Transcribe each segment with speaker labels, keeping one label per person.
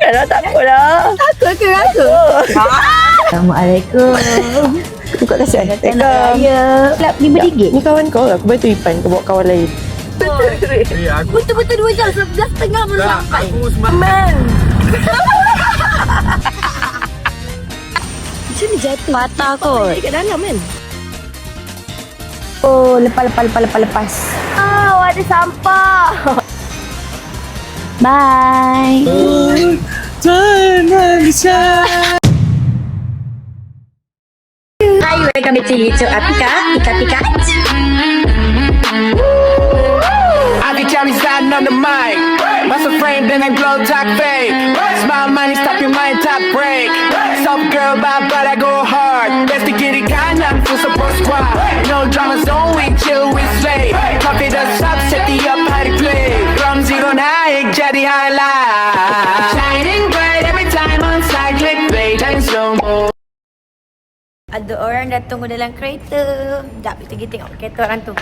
Speaker 1: Takkanlah, takutlah.
Speaker 2: Takut ke aku? Assalamualaikum.
Speaker 1: Buka kasih.
Speaker 2: Datang nak raya. Kelab RM5.
Speaker 1: Ni kawan kau, aku bantu Ipan. Kau bawa kawan lain.
Speaker 2: Betul-betul 2 jam. 11.30 baru sampai.
Speaker 3: Aku semalam.
Speaker 2: Man. Macam ni jatuh. Patah kot. Kat dalam kan? Oh, lepas. Ada sampah. Bye.
Speaker 1: Jangan risau.
Speaker 2: Hi, welcome to YouTube Atika.
Speaker 3: I be counting sliding on the mic. Muscle frame, then I blow talk fake. Smile money, stop your mind, top break. Soft girl, but I go hard. Best to get it kinda, full support squad. No drama zone, we chill, we slay. Coffee the sub, set the up, how to play. From zero naik, jadi highlight. Shining bright every time on side, click play, and slow mo.
Speaker 2: Ada orang dah tunggu dalam kereta. Sekejap, kita pergi tengok kereta orang tu.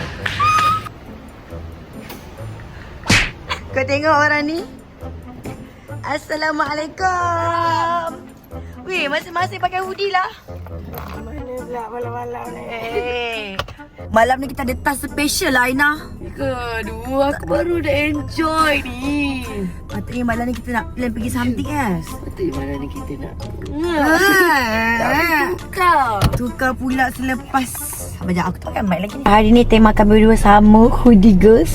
Speaker 2: Kau tengok orang ni? Assalamualaikum. Weh, masing-masing pakai hoodie lah.
Speaker 1: Mana pula malam-malam ni?
Speaker 2: Malam ni kita ada tas special lah, Aina.
Speaker 1: Aduh, aku baru dah enjoy ni.
Speaker 2: Patutnya malam ni kita nak plan pergi something else.
Speaker 1: Betul mana ni kita nak?
Speaker 2: Tukar pula selepas. Sekejap, aku tak pakai mic lagi ni. Hari ni tema kami berdua sama. Hoodie girls.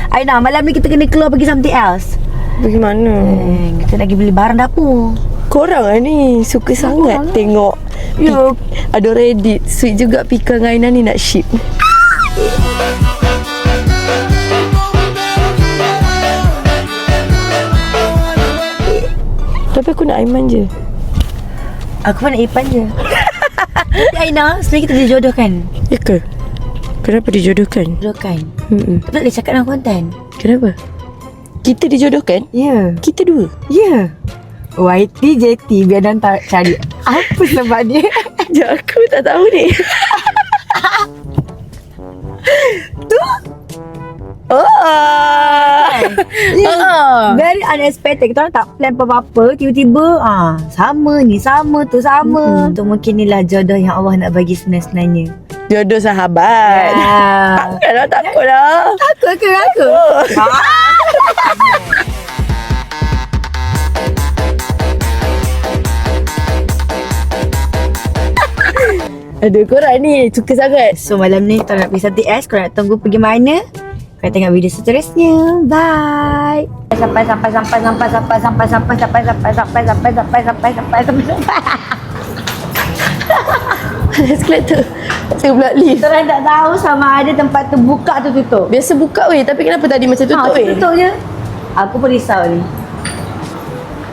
Speaker 2: Aina, malam ni kita kena keluar pergi something else.
Speaker 1: Bagaimana?
Speaker 2: Kita lagi beli barang dapur.
Speaker 1: Korang lah ni suka sangat tengok.
Speaker 2: Ya.
Speaker 1: Ada Reddit. Sweet juga Pika dengan Aina ni nak ship. Tapi aku nak Aiman je.
Speaker 2: Aku pun nak Ipan je. Tapi Aina, sebenarnya kita dijodohkan.
Speaker 1: Ya ke? Kenapa dijodohkan?
Speaker 2: Jodohkan. Tak boleh cakap dalam konten.
Speaker 1: Kenapa? Kita dijodohkan?
Speaker 2: Ya.
Speaker 1: Kita dua?
Speaker 2: Ya. YT, JT. Biar Dan tak cari apa sebab dia.
Speaker 1: Ya, aku tak tahu ni.
Speaker 2: Very unexpected. Kita orang tak plan apa-apa. Tiba-tiba sama ni, sama tu, sama. Tu mungkin inilah jodoh yang Allah nak bagi sebenarnya.
Speaker 1: Jodoh sahabat. Takkanlah, takutlah.
Speaker 2: Takut ke aku?
Speaker 1: Aduh, korang ni suka sangat.
Speaker 2: So malam ni kita nak pergi something else. Korang nak tunggu pergi mana? Korang tengok video seterusnya. Bye. Sampai.
Speaker 1: Eskalator. Saya pula lift.
Speaker 2: Korang tak tahu sama ada tempat tu buka atau tutup.
Speaker 1: Biasa buka weh, tapi kenapa tadi macam tutup weh?
Speaker 2: Tutup je. Aku pun risau ni.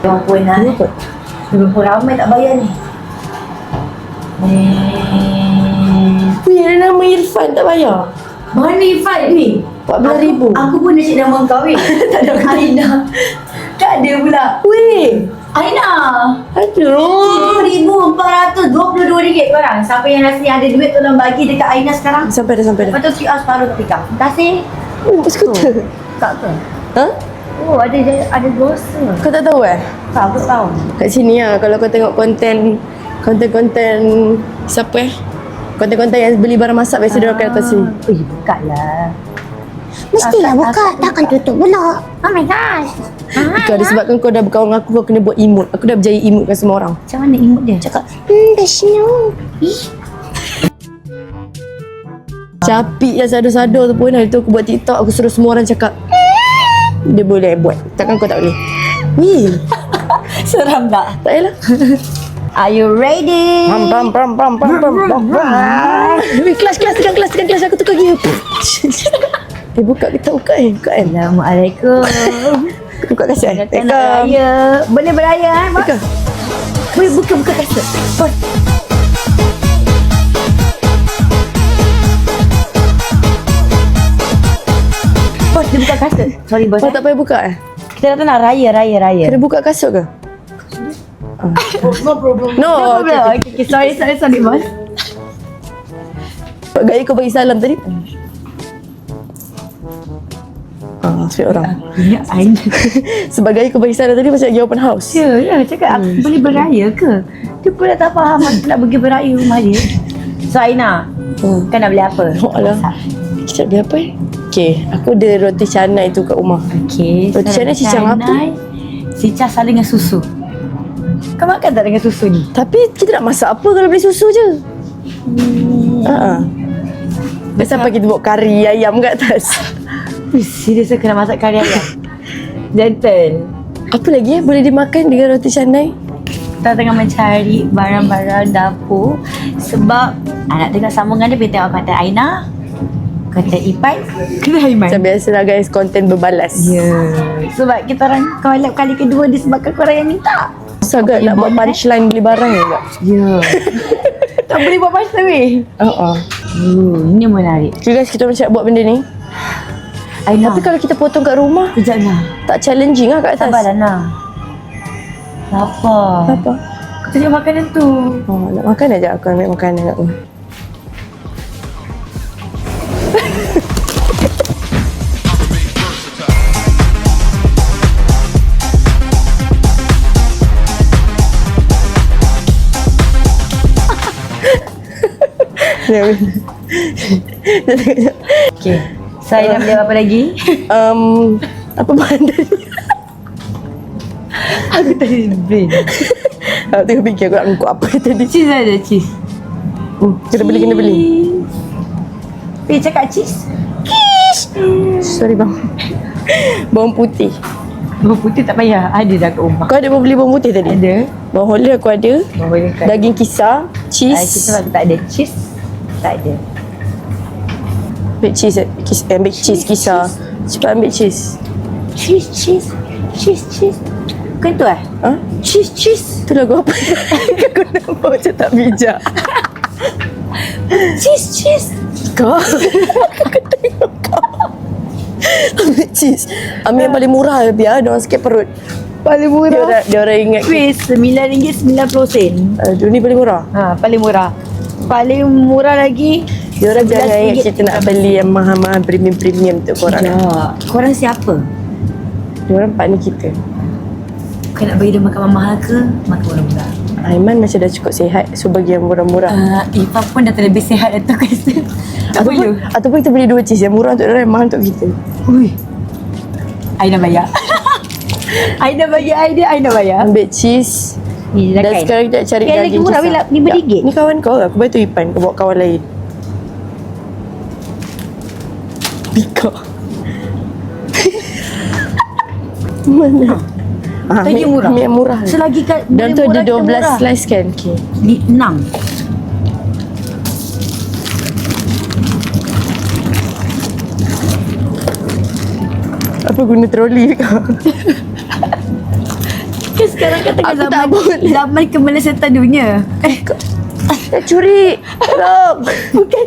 Speaker 2: RM20 RM20 ramai tak bayar ni.
Speaker 1: Weh, ada nama Irfan tak bayar?
Speaker 2: Mana Ifat ni?
Speaker 1: RM14,000.
Speaker 2: Aku pun nak cik nama kau weh. Tak ada Aina. Tak ada pula.
Speaker 1: Weh.
Speaker 2: Aina.
Speaker 1: Aduh.
Speaker 2: RM1,422 korang. Siapa yang rasa yang ada duit tolong bagi dekat Aina sekarang.
Speaker 1: Sampai dah.
Speaker 2: Lepas tu QR separuh kat Pika. Terima kasih.
Speaker 1: Oh, skuter.
Speaker 2: Kak ke?
Speaker 1: Ha?
Speaker 2: Oh, ada dosa.
Speaker 1: Kau tak tahu
Speaker 2: Tak, aku tahu.
Speaker 1: Kat sini lah, kalau kau tengok konten siapa konten-konten yang beli barang masak biasa dia akan atas sini.
Speaker 2: Buka lah.
Speaker 4: Mestilah buka, takkan tutup pula. Oh my gosh.
Speaker 1: Bukan, disebabkan kau dah berkawan dengan aku, kau kena buat emote. Aku dah berjaya emote dengan semua orang.
Speaker 2: Macam mana imut dia?
Speaker 1: Cakap
Speaker 4: Dashno.
Speaker 1: capik yang sado-sado tu pun. Hari tu aku buat TikTok, aku suruh semua orang cakap dia boleh buat. Takkan kau tak boleh? Weh,
Speaker 2: Seram tak?
Speaker 1: tak payahlah.
Speaker 2: Are you ready?
Speaker 1: Pam. Weh, kelas tekan kelas aku tukar gear. Buka ke tak buka buka
Speaker 2: Assalamualaikum.
Speaker 1: Buka kasut.
Speaker 2: Datang nak raya. Boleh beraya Mak?
Speaker 1: Buka.
Speaker 2: Boleh buka kasut. Bos. Bos, dia buka kasut. Sorry bos.
Speaker 1: Kau tak payah buka
Speaker 2: Kita datang nak raya.
Speaker 1: Kena buka kasut ke?
Speaker 3: No problem.
Speaker 1: No,
Speaker 2: Okay. Sorry bos.
Speaker 1: Gaya kau bagi salam tadi. Sebab orang.
Speaker 2: Ya, Aina.
Speaker 1: Sebagai aku bagi saran tadi macam lagi open house.
Speaker 2: Ya, cakap aku boleh beraya ke? Dia pun dah tak faham aku nak pergi beraya rumah dia. So Aina, kau nak beli apa?
Speaker 1: Oh alah. Kita beli apa Okay, aku ada roti canai tu kat rumah.
Speaker 2: Okey.
Speaker 1: Roti canai cicang apa?
Speaker 2: Cicang selalu dengan susu. Kau makan tak dengan susu ni?
Speaker 1: Tapi kita nak masak apa kalau beli susu je? Biasa apa kita buat kari ayam kat atas.
Speaker 2: Serius aku nak masak kari ayam? Gentle.
Speaker 1: Apa lagi boleh dimakan dengan roti canai?
Speaker 2: Kita tengah mencari barang-barang dapur sebab anak tengok sambungan dia pergi tengok konten Aina, konten Ipan, kena Aiman.
Speaker 1: Macam biasalah guys, konten berbalas.
Speaker 2: Ya. Sebab kita orang collab kali kedua disebabkan korang yang minta.
Speaker 1: Sangat nak buat punchline beli barang ke tak?
Speaker 2: Ya. Tak boleh buat pasal weh. Ini menarik.
Speaker 1: Okay guys, kita macam nak buat benda ni.
Speaker 2: Aina.
Speaker 1: Tapi kalau kita potong kat rumah,
Speaker 2: Sekejap Nah.
Speaker 1: tak challenging lah kat atas.
Speaker 2: Sabarlah Nah. Lapar.
Speaker 1: Apa?
Speaker 2: Kau tunjuk makanan tu.
Speaker 1: Nak makan aja aku ambil makanan kat rumah.
Speaker 2: Okay. Saya nak beli apa lagi?
Speaker 1: Apa bahan tadi?
Speaker 2: Aku tadi brain.
Speaker 1: Aku tengah fikir aku nak mengkuk apa tadi.
Speaker 2: Cheese ada cheese.
Speaker 1: Kena beli.
Speaker 2: Pergi cakap cheese.
Speaker 1: Sorry bang. Bawang putih.
Speaker 2: Bawang putih tak payah. Ada dah kat rumah.
Speaker 1: Kau ada beli bawang putih tadi?
Speaker 2: Ada.
Speaker 1: Bawang holland aku ada.
Speaker 2: Bawang putih kat.
Speaker 1: Daging kisar, cheese.
Speaker 2: Kita tak ada cheese. Tak ada.
Speaker 1: Ambil cheese, ambil cheese kisar. Cepat ambil cheese.
Speaker 2: Cheese. Bukan tu eh?
Speaker 1: Ha?
Speaker 2: Cheese.
Speaker 1: Tu lagu apa? Aku nampak macam tak bijak.
Speaker 2: Cheese.
Speaker 1: Kau? Aku tengok kau. Ambil cheese. Ambil yang paling murah biar dia orang sikit perut.
Speaker 2: Paling murah.
Speaker 1: Dia orang ingat.
Speaker 2: Wis RM9.90.
Speaker 1: Aduh ni paling murah.
Speaker 2: Paling murah. Paling murah lagi.
Speaker 1: Dia orang jangan ingat
Speaker 2: RM11
Speaker 1: kita nak beli yang mahal-mahal premium tu korang.
Speaker 2: Ya. Korang siapa?
Speaker 1: Dia orang partner kita.
Speaker 2: Kau nak bagi dia makan mahal ke makan murah-murah?
Speaker 1: Aiman macam dah cukup sihat, so bagi yang murah-murah.
Speaker 2: Ifa pun dah terlebih sihat dah tu guys.
Speaker 1: Ataupun kita beli 2 cheese, yang murah untuk dia orang, yang mahal untuk kita.
Speaker 2: Ui. Aina bayar. Aina bagi idea, Aina bayar.
Speaker 1: Ambil cheese.
Speaker 2: Ni dah
Speaker 1: Dan
Speaker 2: kain.
Speaker 1: sekarang kita nak cari
Speaker 2: Kain lagi
Speaker 1: daging
Speaker 2: murah,
Speaker 1: kisar.
Speaker 2: Wila, RM5.
Speaker 1: Ni kawan kau lah, aku bantu Ipan, kau bawa kawan lain. Pika. Mana?
Speaker 2: Lagi murah.
Speaker 1: Ambil yang murah.
Speaker 2: Selagi kat
Speaker 1: Dan tu ada 12
Speaker 2: murah.
Speaker 1: slice kan? Okay.
Speaker 2: Di 6.
Speaker 1: Apa guna troli kau?
Speaker 2: Kan sekarang kan tengah
Speaker 1: Aku tak boleh.
Speaker 2: zaman kemelesetan dunia.
Speaker 1: Nak curi. Tolong.
Speaker 2: Bukan.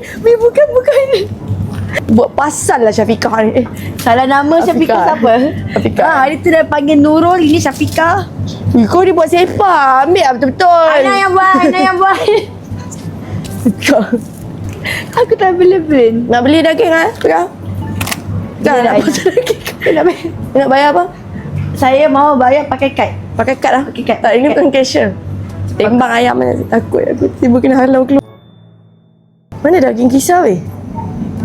Speaker 1: Buat pasal lah Syafiqah ni.
Speaker 2: Salah nama Syafiqah siapa?
Speaker 1: Syafiqah.
Speaker 2: Hari tu dah panggil Nurul, ini Syafiqah.
Speaker 1: Kau ni buat sepa. Ambil lah betul-betul.
Speaker 2: Aina yang buat.
Speaker 1: Kau.
Speaker 2: Aku tak boleh brain.
Speaker 1: Nak beli daging lah? Pegang. Pegang
Speaker 2: Bila
Speaker 1: nak
Speaker 2: Aina?
Speaker 1: potong daging.
Speaker 2: Nak bayar?
Speaker 1: Nak bayar apa?
Speaker 2: Saya mau bayar pakai kad.
Speaker 1: Pakai kad lah.
Speaker 2: Pakai kad.
Speaker 1: Tak, ini bukan cashier. Timbang ayam mana. Takut aku tiba kena halau keluar. Mana daging kisar weh?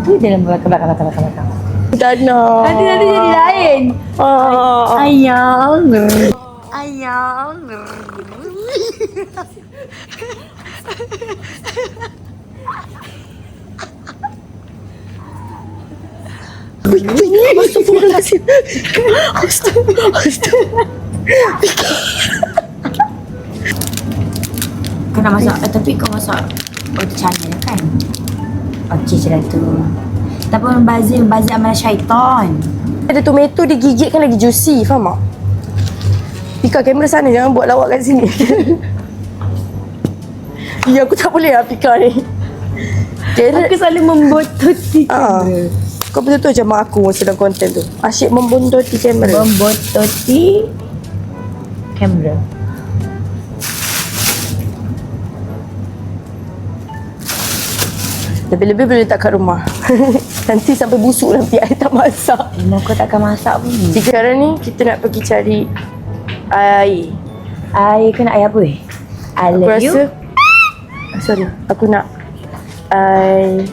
Speaker 2: Tu dalam belakang.
Speaker 1: Tak nak.
Speaker 2: Nanti jadi lain. Ayang.
Speaker 1: Astagfirullahaladzim. Astagfirullah.
Speaker 2: Kau nak masak, tapi kau masak roti canai kan? Okey macam tu. Tapi membazir amalan syaitan.
Speaker 1: Ada tomato dia gigit kan lagi juicy, faham tak? Pika kamera sana, jangan buat lawak kat sini. Ya aku tak boleh lah Pika ni.
Speaker 2: Aku selalu membototi kamera.
Speaker 1: Kau betul-betul macam mak aku masa dalam konten tu. Asyik membototi kamera.
Speaker 2: Membototi kamera.
Speaker 1: Lebih-lebih boleh letak kat rumah. Nanti sampai busuk nanti I tak masak.
Speaker 2: Kau takkan masak pun.
Speaker 1: Sekarang ni kita nak pergi cari air.
Speaker 2: Air kau nak air apa? I
Speaker 1: Aku
Speaker 2: love
Speaker 1: rasa
Speaker 2: you.
Speaker 1: Sorry, aku nak air.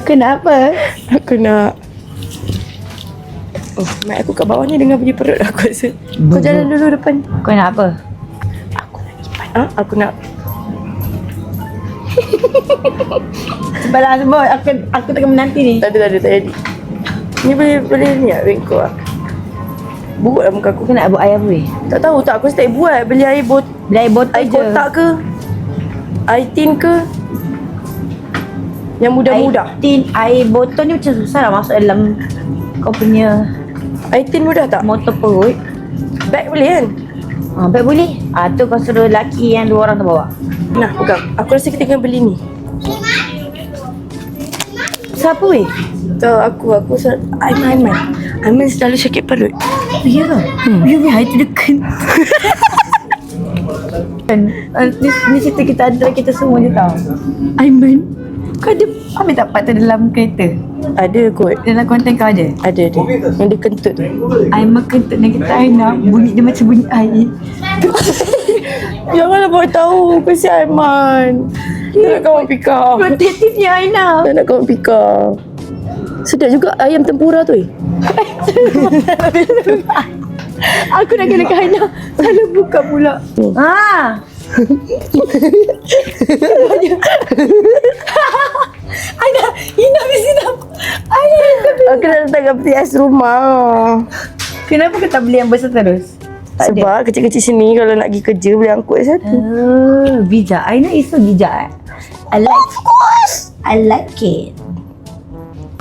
Speaker 2: Kenapa?
Speaker 1: Aku nak mak aku kat bawah ni dengar bunyi perut aku rasa. Kau jalan dulu depan.
Speaker 2: Kau nak apa?
Speaker 1: Aku nak ipan. Aku nak
Speaker 2: Sebalah semua. Aku takkan menanti ni.
Speaker 1: Tak ada. Ni boleh ni tak bengkok lah. Buruk lah muka aku.
Speaker 2: Kau nak buat air apa?
Speaker 1: Tak tahu tak, aku start buat. Beli air
Speaker 2: Beli air botol
Speaker 1: air
Speaker 2: je.
Speaker 1: kotak ke? Air tin ke? Yang mudah-mudah.
Speaker 2: Air tin, air botol ni macam susah lah masuk dalam kau punya
Speaker 1: Air tin mudah tak?
Speaker 2: motor perut.
Speaker 1: Bag boleh kan?
Speaker 2: Baik boleh. Tu kau suruh lelaki yang 2 orang tu bawa.
Speaker 1: Nah, pegang. Aku rasa kita kena beli ni.
Speaker 2: Siapa weh?
Speaker 1: Tahu aku Aiman selalu sakit perut.
Speaker 2: Ya ke? Ya weh, hari tu dekat. Ni cerita kita antara kita semua je tau. Aiman, kau ada ambil tak part tu dalam kereta?
Speaker 1: Ada kot.
Speaker 2: Dalam konten kau ada?
Speaker 1: Ada. Yang dia kentut tu.
Speaker 2: Aiman kentut dengan kita Aina. Bunyi dia macam bunyi air.
Speaker 1: Janganlah buat tahu. Kesian Aiman. Dia nak kawan pika.
Speaker 2: Protektifnya Aina.
Speaker 1: Dia nak kawan pika. Sedap juga ayam tempura tu.
Speaker 2: Aku nak kena Aina. Salah buka pula. Aina, Ina mesti nak. Aina,
Speaker 1: Aku nak letak kat peti ais rumah.
Speaker 2: kenapa kau tak beli yang besar terus? Tak ada.
Speaker 1: Sebab kecil-kecil sini kalau nak pergi kerja boleh angkut satu.
Speaker 2: Bijak. Aina is so bijak. I like. Of course. I like it.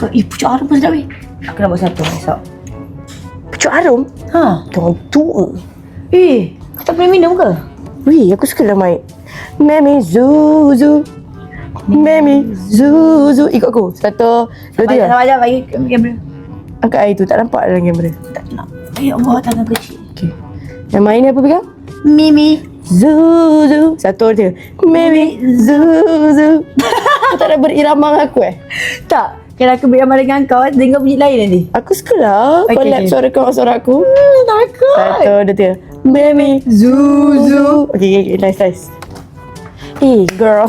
Speaker 2: Kau pucuk harum pun sedap weh. Aku nak buat satu esok.
Speaker 1: Pucuk harum? Jangan tua.
Speaker 2: Kau tak boleh minum ke?
Speaker 1: Wih, aku suka lah Mike. Memi Zuzu. Memi Zuzu. Ikut aku. 1, 2, 3.
Speaker 2: Sekejap, bagi kamera.
Speaker 1: Angkat air tu. Tak nampak dalam kamera.
Speaker 2: Tak nak. Ya Allah, tangan kecil.
Speaker 1: Okay. Yang main ni apa pegang?
Speaker 2: Mimi.
Speaker 1: Zuzu. 1, 2, 3. Memi Zuzu. Kau tak nak berirama dengan aku
Speaker 2: Tak. Kalau aku beramah dengan kau, dengar bunyi lain nanti.
Speaker 1: Aku suka lah.
Speaker 2: Okay,
Speaker 1: Collab
Speaker 2: okay.
Speaker 1: suara kau dengan suara aku.
Speaker 2: Takut.
Speaker 1: 1, 2, 3. Memi Zuzu. Okay. Nice. Hey, girl.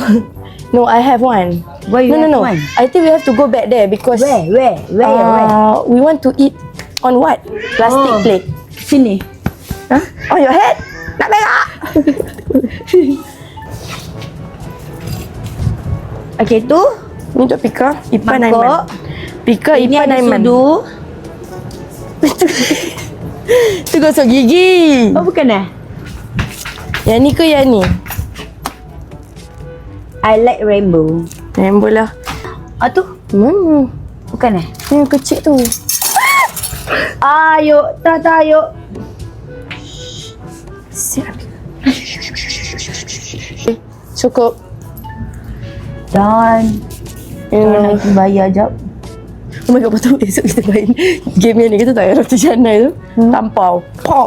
Speaker 1: No, I have one.
Speaker 2: Why you have
Speaker 1: No.
Speaker 2: one?
Speaker 1: I think we have to go back there because
Speaker 2: Where?
Speaker 1: we want to eat on what? Plastic plate.
Speaker 2: Sini.
Speaker 1: Huh? On your head? Nak berak?
Speaker 2: Okay, tu.
Speaker 1: Ni untuk Pika, Ipan,
Speaker 2: Mangkok.
Speaker 1: Aiman. Pika,
Speaker 2: Ini
Speaker 1: Ipan,
Speaker 2: ada
Speaker 1: Aiman.
Speaker 2: sudu.
Speaker 1: Tu gosok gigi.
Speaker 2: Oh, bukan eh?
Speaker 1: Yang ni ke yang ni?
Speaker 2: I like rainbow.
Speaker 1: Rainbow lah.
Speaker 2: Tu?
Speaker 1: Mana?
Speaker 2: Bukan eh?
Speaker 1: Ni yang kecil tu.
Speaker 2: Ayo, tak, ayo.
Speaker 1: Siap. Cukup.
Speaker 2: Dan nak bayar jap.
Speaker 1: Oh my god, betul esok kita main game yang ni. Kita tak payah roti canai tu. Tampau. Pau.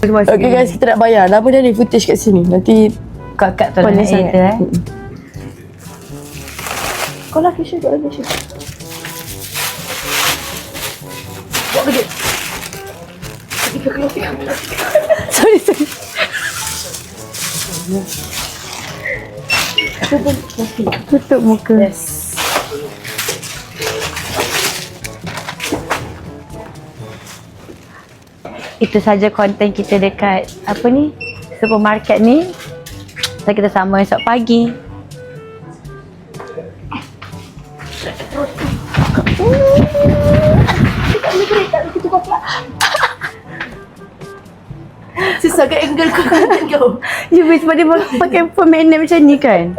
Speaker 1: Okay guys, kita nak bayar. Lama dah ada footage kat sini. Nanti
Speaker 2: Kat tu
Speaker 1: panas
Speaker 2: lah
Speaker 1: sangat.
Speaker 2: tu
Speaker 1: Kau lah Kisha, kau lah Kisha. Buat kerja. Sorry.
Speaker 2: Tutup muka.
Speaker 1: Yes.
Speaker 2: Itu saja konten kita dekat apa ni? Supermarket ni. Dan kita sambung esok pagi.
Speaker 1: Susah ke angle kau.
Speaker 2: You wish pada pakai permainan macam ni kan?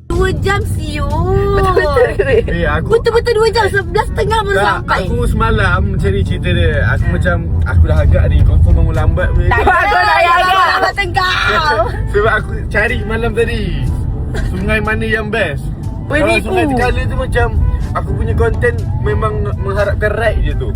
Speaker 1: 2 jam siu.
Speaker 5: Aku
Speaker 1: Betul-betul 2 jam. 11.30 baru
Speaker 5: tak,
Speaker 1: sampai.
Speaker 5: aku semalam cari cerita dia. Aku macam aku dah agak ni, confirm bangun lambat weh.
Speaker 1: Aku dah agak tengah.
Speaker 5: Sebab aku cari malam tadi sungai mana yang best.
Speaker 1: Weh,
Speaker 5: Kalau
Speaker 1: ni
Speaker 5: sungai
Speaker 1: aku.
Speaker 5: Tegala tu macam aku punya konten memang mengharapkan right je tu.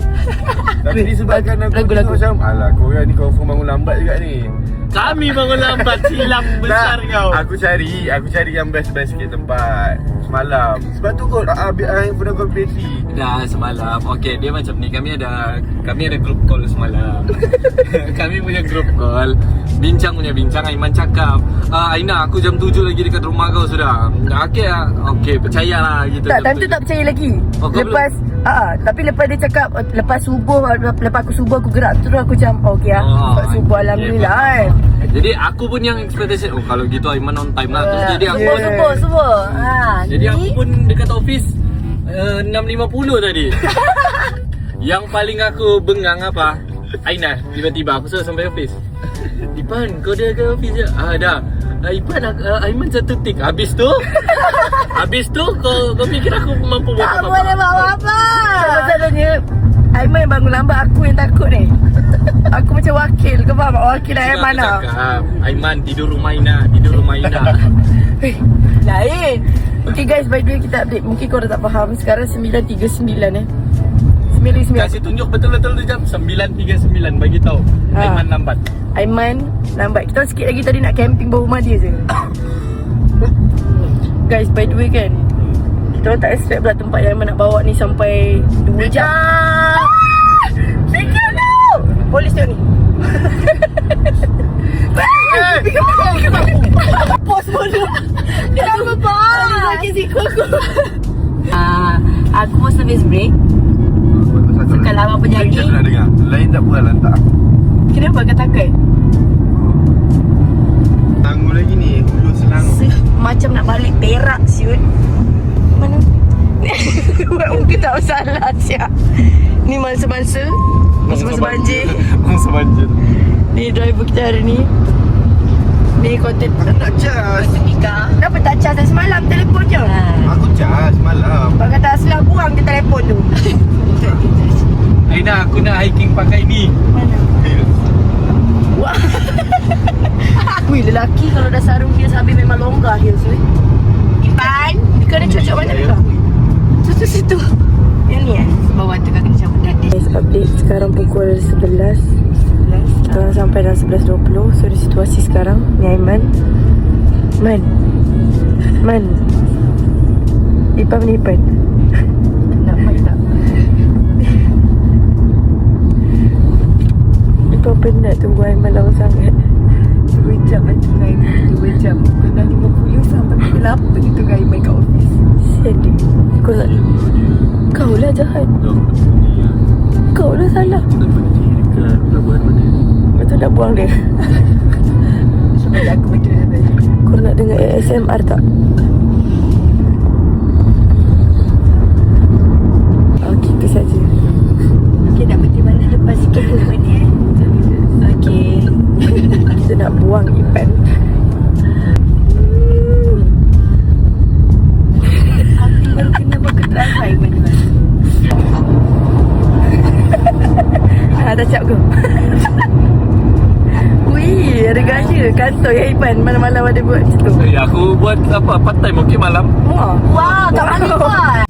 Speaker 5: Tapi disebabkan aku
Speaker 1: Lagu-lagu.
Speaker 5: tengok macam, alah korang ni confirm bangun lambat juga ni.
Speaker 6: Kami bangun lambat, silam besar kau.
Speaker 5: Aku cari yang best-best sikit tempat semalam. Sebab tu kot handphone aku bateri.
Speaker 6: Dah semalam. Okey, dia macam ni. Kami ada group call semalam. Kami punya group call. Bincang. Aiman cakap, Aina, aku jam 7 lagi dekat rumah kau sudah. Okey, percayalah gitu.
Speaker 2: Tak, time tu tak percaya lagi.
Speaker 6: Oh, kau
Speaker 2: Lepas tapi lepas dia cakap lepas subuh, lepas aku subuh aku gerak terus aku macam okey lepas subuh alhamdulillah kan.
Speaker 6: Jadi aku pun yang expectation, kalau gitu Aiman on time lah. Terus jadi aku
Speaker 2: Subuh.
Speaker 6: Jadi aku pun dekat office 6.50 tadi. Yang paling aku bengang apa? Aina, tiba-tiba aku sudah sampai office. Ipan, kau dah ke office je? Dah. Ipan, Aiman satu tik. Habis tu kau fikir aku mampu buat
Speaker 2: Tak
Speaker 6: apa-apa?
Speaker 2: boleh buat apa-apa. Masalahnya Aiman yang bangun lambat, aku yang takut ni. Aku macam wakil, kau faham? Wakil Aiman
Speaker 6: Aku
Speaker 2: lah.
Speaker 6: cakap, Aiman tidur rumah Ina.
Speaker 2: Lain. Okay guys, by the way kita update. Mungkin korang tak faham. Sekarang 9.39 9.39.
Speaker 6: Kasih tunjuk betul-betul tu jam 9.39. Bagi tahu Aiman lambat.
Speaker 2: Aiman lambat. Kita sikit lagi tadi nak camping bawah rumah dia je. Guys, by the way kan, kita orang tak expect pula tempat yang Aiman nak bawa ni sampai 2 jam. Sikit tu! Polis tengok ni. Pos bodoh. Kenapa pos? Sakit siku aku. Aku mau service break. Kalau abang penjaga
Speaker 5: nak dengar. Lain tak buat lantak.
Speaker 2: kenapa kau takut?
Speaker 5: Tangguh lagi ni, hulu Selangor.
Speaker 2: Macam nak balik Perak siut. Mana? Buat muka tak salah siap. Ni mangsa-mangsa banjir.
Speaker 5: Mangsa banjir.
Speaker 2: Ni driver kita hari ni. Ni konten
Speaker 5: Tak cas.
Speaker 2: Kenapa tak charge dari semalam telefon je?
Speaker 5: Aku cas malam.
Speaker 2: Abang kata asal buang je telefon tu.
Speaker 6: Aina, aku nak hiking pakai ni.
Speaker 2: Mana? Wah. Wih, lelaki kalau dah sarung heels habis memang longgar heels weh. Ipan, kau ada cocok mana kau? Tu situ. Yang ni bawah tu kau kena cabut dah. Guys, update sekarang pukul 11. Kita orang sampai dah 11.20. So, di situasi sekarang ni Aiman. Man. Ipan ni Ipan. Nak main tak? Ipan penat tunggu Aiman lama sangat. 2 jam lah tunggu Aiman. 2 jam. Dah 50 sampai pukul 8 dia tunggu Aiman kat office. Sedih. Kau lah jahat. Kau lah salah. Betul nak buang dia. Sebab aku betul tadi. Kau nak dengar ASMR tak? Okey, itu saja. Okey, nak berhenti mana lepas sikit pun berhenti Okey. Kita nak buang Ipan. Aku baru kena berketerangan Ipan. Dah siap ke? Wih, ada gaya kantor ya Ipan. Malam-malam ada buat macam tu.
Speaker 6: Aku buat apa? Part time okey malam.
Speaker 2: Wah, tak boleh buat.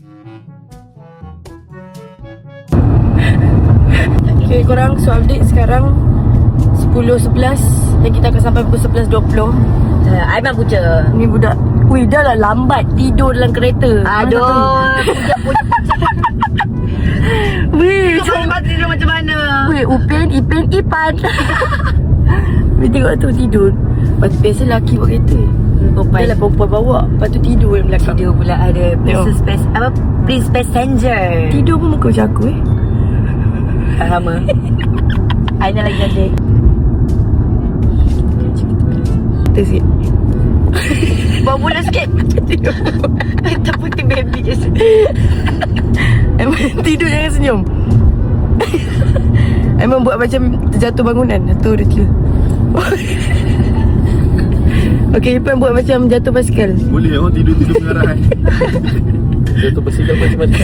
Speaker 2: Okay, korang so update sekarang 10.11 dan kita akan sampai pukul 11.20.
Speaker 4: Aiman puja.
Speaker 2: Ni budak. Wih, dah lah lambat tidur dalam kereta.
Speaker 4: Aduh.
Speaker 2: Wih,
Speaker 4: Kau boleh tidur macam mana?
Speaker 2: Weh, Upin, Ipin, Ipan. Weh, tengok tu tidur. Lepas tu biasa lelaki buat kereta. Dia lah perempuan bawa. Lepas tu tidur yang belakang.
Speaker 4: Tidur pula ada please passenger.
Speaker 2: Tidur pun muka macam aku
Speaker 4: Sama. Aina lagi cantik.
Speaker 2: Kita sikit.
Speaker 4: Bawa bulan sikit.
Speaker 2: Tak putih baby je. Emang tidur jangan senyum. Emang buat macam terjatuh bangunan. Tu dia tidur. Okey, Ipan buat macam jatuh basikal.
Speaker 5: Boleh orang tidur-tidur mengarah.
Speaker 6: Jatuh bersikap macam-macam.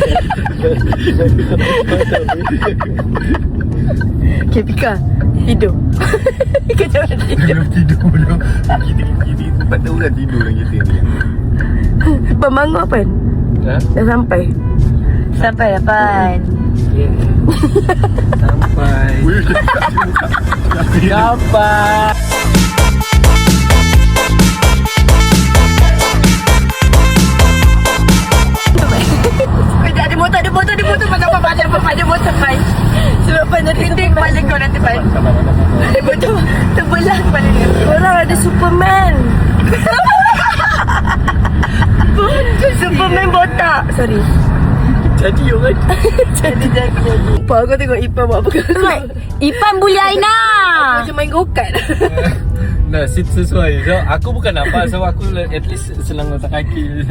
Speaker 2: Okey, Pika. Tidur. Kau jangan tidur.
Speaker 5: Belum tidur belum. Kita tempat tu kan tidur dalam kereta ni.
Speaker 2: Ipan bangun Ipan.
Speaker 6: Ha?
Speaker 2: Dah sampai. Sampai depan.
Speaker 6: Sampai. Sampai.
Speaker 2: Ada motor pasal apa ada motor Pai. Sebab Pai nanti tinding kepala kau nanti Pai. Ada motor terbelah kepala dia. Orang ada Superman. Superman botak. Sorry.
Speaker 6: Jadi orang.
Speaker 2: Jadi. Ipan kau tengok Ipan buat apa kau.
Speaker 4: Ipan bully Aina.
Speaker 2: Macam main go-kart.
Speaker 6: Nah, seat sesuai. So, aku bukan apa, so aku at least senang letak kaki.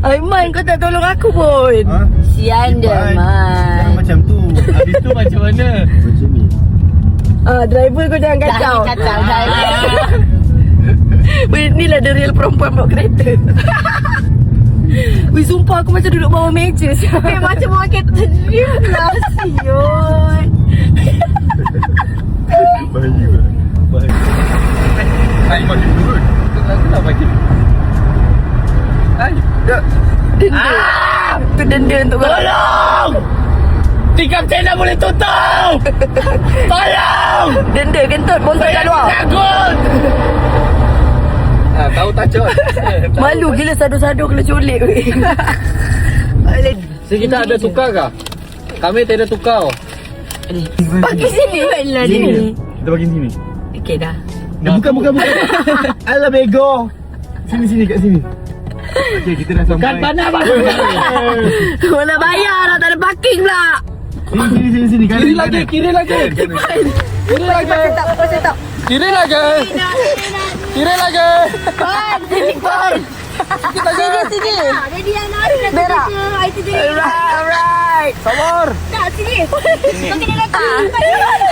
Speaker 2: Aiman kau tak tolong aku pun.
Speaker 5: Ha?
Speaker 2: Sian dia
Speaker 5: Jangan
Speaker 2: Man.
Speaker 5: macam tu.
Speaker 6: Habis tu macam mana?
Speaker 5: Macam ni.
Speaker 2: Driver kau jangan kacau.
Speaker 4: Kacau dah.
Speaker 2: Weh, inilah the real perempuan bawa kereta. Weh, sumpah aku macam duduk bawah meja. Macam bawa kereta dream lah. Siot.
Speaker 5: Bahaya lah. Bahaya. Hai, makin turun.
Speaker 6: Kenapa gini? Hai.
Speaker 2: Denda. Tu denda untuk kau.
Speaker 6: Tolong! Tikam tenda boleh tutup! Tolong!
Speaker 2: Denda kentut bongkar kat luar.
Speaker 6: Takut! Tahu tak Cot?
Speaker 2: Malu gila sadu-sadu kena culik weh.
Speaker 6: So kita ada tukar kah? Kami tak ada tukar.
Speaker 2: Bagi sini lah ni.
Speaker 5: Kita bagi sini.
Speaker 2: Okey dah.
Speaker 5: Bukan. Alah bego. Sini kat sini. Okey, kita dah sampai.
Speaker 6: Kan mana bang?
Speaker 2: Mana bayar lah, tak ada parking pula.
Speaker 5: Sini.
Speaker 6: Kiri lagi. Kiri lagi.
Speaker 2: Pasal tak.
Speaker 6: Kiri lagi.
Speaker 2: Sini Pan. Sini.
Speaker 4: Jadi yang nak ada
Speaker 2: Berak.
Speaker 4: IT jadi.
Speaker 2: Alright.
Speaker 6: Sabar.
Speaker 4: Tak sini. Kau kena datang.
Speaker 6: Kiri lagi.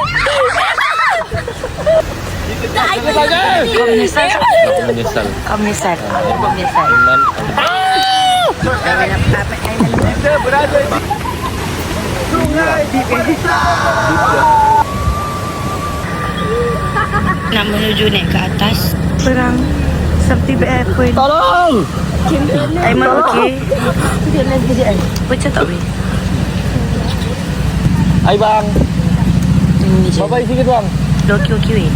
Speaker 2: Kau menyesal.
Speaker 6: Aku menyesal.
Speaker 2: Kau menyesal.
Speaker 6: Iman.
Speaker 5: Kita berada di sungai di
Speaker 2: Nak menuju naik ke atas. Perang. Seperti BF.
Speaker 6: Tolong.
Speaker 2: Aiman okey. Kejap. Macam tak boleh.
Speaker 6: Hai bang. Bye-bye sikit bang.
Speaker 2: Okey weh.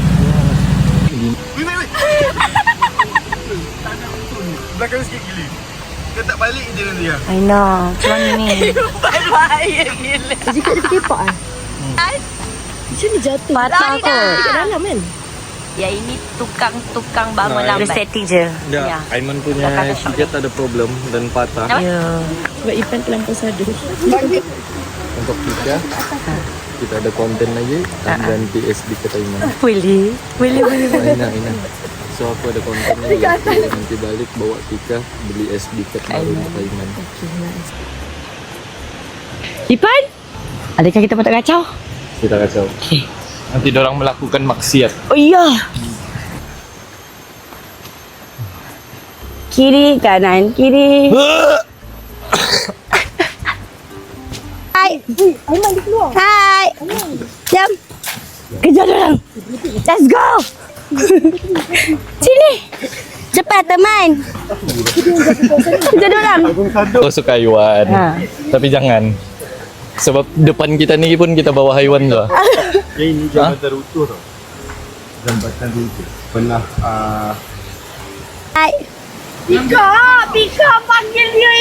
Speaker 5: belakang sikit gila. Dia tak balik je nanti ya.
Speaker 2: I know. Macam mana ni? Bahaya gila.
Speaker 1: Jika dia tepak kan? Macam ni jatuh.
Speaker 2: Patah kot.
Speaker 1: Dekat dalam kan?
Speaker 2: Ya ini tukang bangun lambat. Dia setting je.
Speaker 6: Ya, Aiman punya hijat ada problem dan patah.
Speaker 2: Ya.
Speaker 1: Sebab Ipan terlampau sadu.
Speaker 6: Untuk kita, kita ada konten lagi ganti SD ke Aiman.
Speaker 2: Boleh.
Speaker 6: Aina. So aku ada konten lagi. Nanti balik bawa Tika beli SD card baru untuk Aiman.
Speaker 2: Ipan? Adakah kita patut kacau?
Speaker 6: Kita kacau. Nanti dorang melakukan maksiat.
Speaker 2: Oh iya. Kiri, kanan, kiri.
Speaker 4: Hai. Hai. Jom.
Speaker 2: Kejar dorang.
Speaker 4: Let's go. Sini. Cepat teman.
Speaker 2: Kejar dorang.
Speaker 6: Aku suka haiwan. Tapi jangan. Sebab depan kita ni pun kita bawa haiwan tu.
Speaker 5: Ini jambatan rutuh tau. Jambatan rutuh. Pernah
Speaker 4: Hai. Pika panggil dia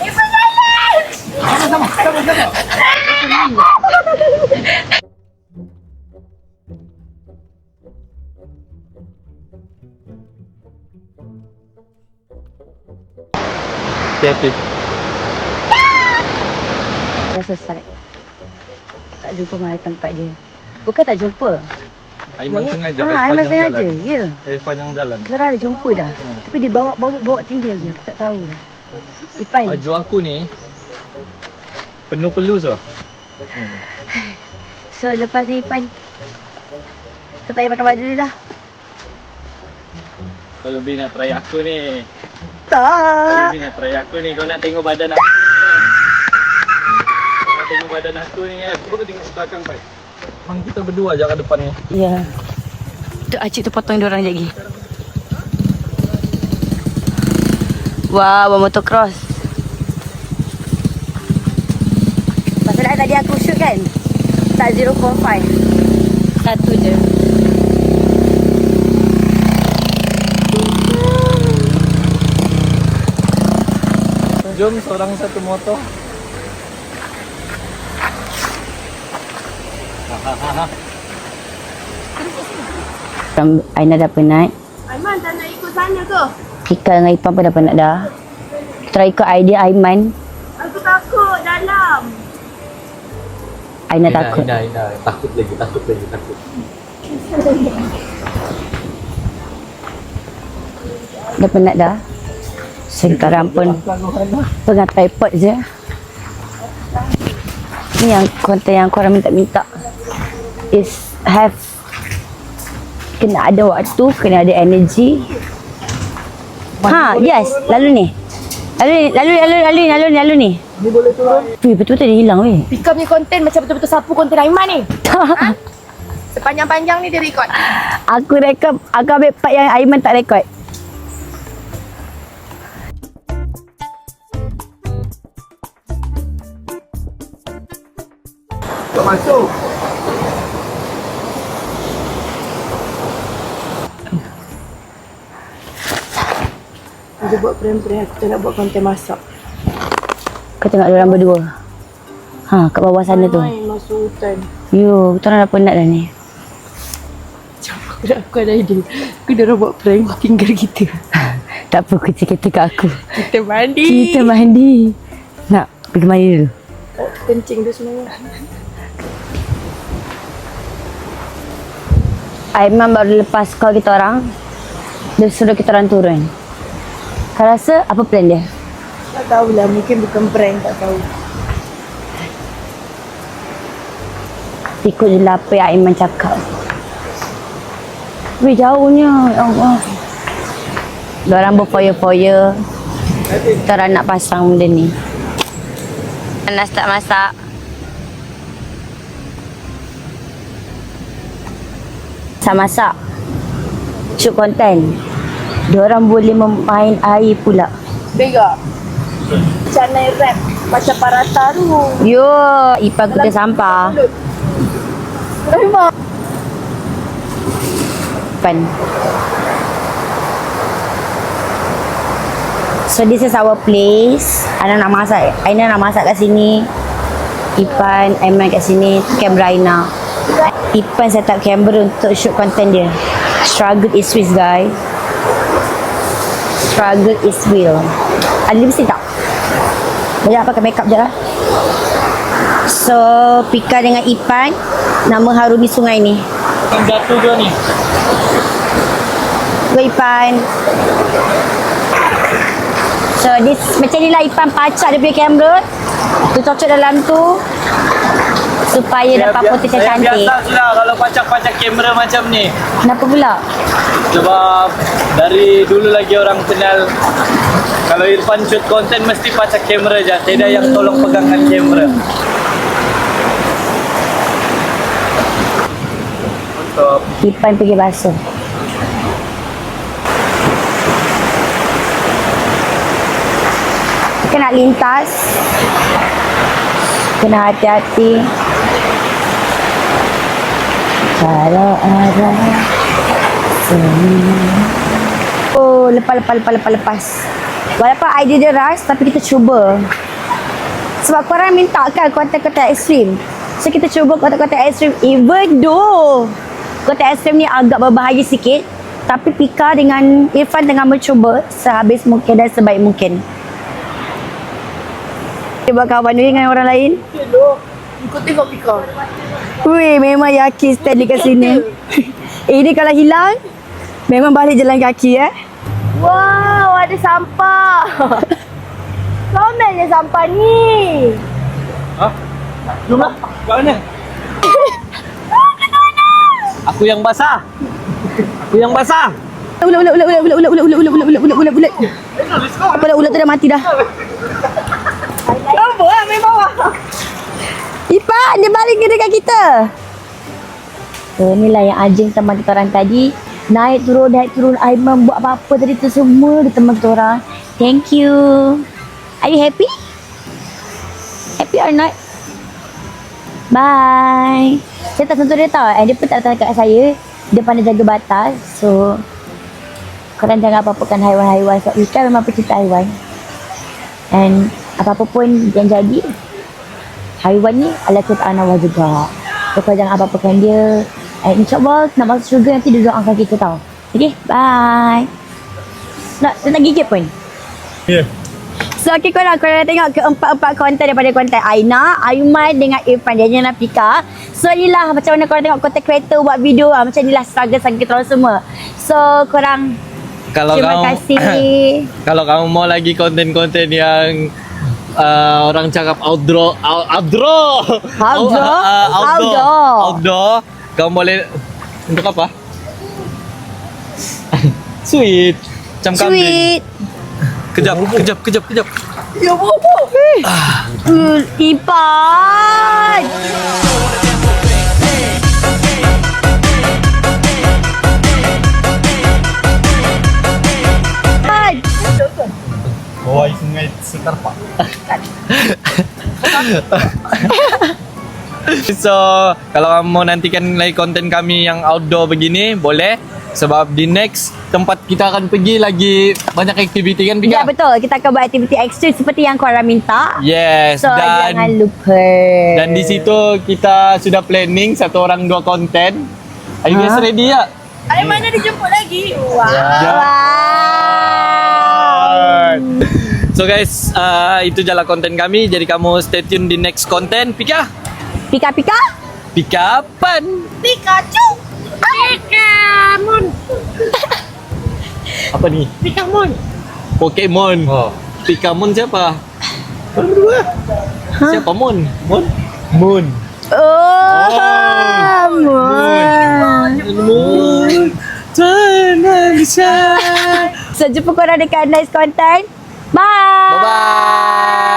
Speaker 4: Ipan jalan.
Speaker 5: sama.
Speaker 6: Hati-hati.
Speaker 2: Dah selesai. Tak jumpa mana tempat dia. Bukan tak jumpa.
Speaker 6: Aiman sengaja.
Speaker 2: Aiman sengaja. Ya.
Speaker 6: Sepanjang jalan.
Speaker 2: Zara dah jumpa dah. Tapi dia bawa tinggal je. Tak tahu. Ipan.
Speaker 6: Baju aku ni penuh pelus tau.
Speaker 2: So lepas ni Ipan. Kau tak payah pakai baju ni dah.
Speaker 6: Kau lebih nak try aku ni.
Speaker 2: Tak.
Speaker 6: Kau lebih nak try aku ni. Kau nak tengok badan aku. Kau nak tengok badan aku ni kan. Kau tengok belakang Pai. Memang kita berdua je kat depan ni.
Speaker 2: Ya. Tu acik tu potong dia orang lagi. Wah, bawa motocross. tadi aku shoot kan? Tak 0.5. Satu je.
Speaker 6: Jom seorang satu motor.
Speaker 2: Aina dah penat.
Speaker 1: Aiman tak nak ikut sana ke?
Speaker 2: Pika dengan Ipan pun dah penat dah. Try ikut idea Aiman.
Speaker 1: Aku takut dalam.
Speaker 2: Aina takut.
Speaker 6: Ina. Takut lagi.
Speaker 2: Dah penat dah. Sekarang pun pegang tripod je. Ni yang konten yang korang minta-minta. Is have kena ada waktu, kena ada energy. Ha, yes. Lalu ni. Lalu ni. Ni boleh turun. Betul-betul dia hilang weh.
Speaker 1: Pika punya konten macam betul-betul sapu konten Aiman ni. Sepanjang-panjang ni dia record.
Speaker 2: Aku ambil part yang Aiman tak rekod.
Speaker 5: Tak masuk.
Speaker 1: Dia buat prank-prank, aku tak nak buat konten masak.
Speaker 2: Kau tengok diorang berdua. Ha, kat bawah sana tu.
Speaker 1: Main masuk hutan.
Speaker 2: Yo, kita orang dah penat dah ni.
Speaker 1: Aku ada idea. Aku dah buat prank, tinggal kita.
Speaker 2: Tak apa, kecil-kecil kat aku.
Speaker 1: Kita mandi.
Speaker 2: Kita mandi. Nak pergi mandi dulu.
Speaker 1: Kencing dia semua.
Speaker 2: Aiman baru lepas call kita orang. Dia suruh kita orang turun. Kau rasa apa plan dia?
Speaker 1: Tak tahulah, mungkin bukan prank, tak tahu.
Speaker 2: Ikut je lah apa yang Aiman cakap. Weh, jauhnya. Ya Allah. Diorang berfoya-foya. Kita orang nak pasang benda ni. Nak start masak. Masak. Shoot konten. Diorang boleh memain air pula.
Speaker 1: Bega. Macam naik rap. Macam parata tu.
Speaker 2: Yo, Ipan kita sampah.
Speaker 1: Aiman.
Speaker 2: Ipan. So this is our place. Aina nak masak kat sini. Ipan, Aiman kat sini. Kamera Aina. Ipan set up kamera untuk shoot konten dia. Struggle is real, guys. Struggle is real. Ada lipstick tak? Banyak pakai makeup je lah. So, Pika dengan Ipan nak mengharumi sungai ni.
Speaker 6: Yang jatuh ke ni?
Speaker 2: Go Ipan. So, this macam ni lah Ipan pacak dia punya kamera. Tu cocok dalam tu. Supaya dapat foto
Speaker 6: Saya
Speaker 2: cantik.
Speaker 6: biasa sudah kalau pacak-pacak kamera macam ni.
Speaker 2: Kenapa pula?
Speaker 6: Sebab dari dulu lagi orang kenal kalau Irfan shoot konten mesti pacak kamera je. Tidak yang tolong pegangkan kamera. Untuk
Speaker 2: Ipan pergi basuh. Kita nak lintas. Kena hati-hati. Kalau ada oh, lepas. Walaupun idea dia ras, tapi kita cuba. Sebab korang minta kan konten-konten ekstrim. So kita cuba konten-konten ekstrim. Even though konten ekstrim ni agak berbahaya sikit, tapi Pika dengan Irfan tengah mencuba sehabis mungkin dan sebaik mungkin. Dia buat kawan dengan orang lain.
Speaker 1: Ikut tengok Pika.
Speaker 2: Weh, memang yakin stand dekat sini. Ini kalau hilang, memang balik jalan kaki
Speaker 1: Wow, ada sampah. Comel je sampah ni.
Speaker 6: ha? Rumah kat mana? Aku yang basah.
Speaker 2: Ulat. Apa dah ulat tu dah mati dah.
Speaker 1: Apa lah main bawah.
Speaker 2: Ipan, dia balik ke dekat kita. So, inilah yang Ajeng teman kita orang tadi. Naik turun. Aiman buat apa-apa tadi tu semua di teman kita orang. Thank you. Are you happy? Happy or not?
Speaker 4: Bye. Saya tak sentuh dia tau. And dia pun tak datang kat saya. Dia pandai jaga batas. So, korang jangan apa-apakan haiwan-haiwan. Sebab Ika memang pecinta haiwan. And apa-apa pun yang jadi, haiwan ni Allah Ta'ala Allah juga. So, korang jangan apa-apakan dia. And insyaAllah nak masuk syurga nanti dia doakan kita tau. Okay, bye. Nak gigit pun?
Speaker 6: Ya.
Speaker 4: So okay korang dah tengok keempat-empat konten daripada konten Aina, Aiman dengan Irfan dan Jana Pika. So inilah macam mana korang tengok konten creator buat video lah. Macam inilah struggle-struggle kita orang semua. So korang terima kasih.
Speaker 6: Kalau kamu mau lagi konten-konten yang orang cakap outdoor, kamu boleh untuk apa? Sweet. Macam kambing.
Speaker 4: Sweet.
Speaker 6: Kejap.
Speaker 2: Ya, apa?
Speaker 4: Ipan.
Speaker 6: Bawah sungai seterpak. So, kalau kamu mau nantikan lagi konten kami yang outdoor begini, boleh. Sebab di next tempat kita akan pergi lagi banyak aktiviti kan, Pika?
Speaker 4: Ya betul, kita akan buat aktiviti ekstrim seperti yang korang minta.
Speaker 6: Yes,
Speaker 4: So jangan lupa.
Speaker 6: Dan di situ kita sudah planning 1 orang 2 konten. Are you guys ready ya?
Speaker 2: Ay, mana dijemput lagi? Wah.
Speaker 6: So guys, itu jalan konten kami. Jadi kamu stay tune di next konten. Pika?
Speaker 4: Pika-pika?
Speaker 6: Pika apaan?
Speaker 2: Pikachu. Pikamun.
Speaker 6: Apa nih?
Speaker 2: Pikamun.
Speaker 6: Pokemon. Pikamon siapa? Siapa Mon? Moon.
Speaker 4: Oh,
Speaker 6: Moon. Jangan bisa.
Speaker 4: So jumpa korang dekat next content. Bye.
Speaker 6: Bye bye.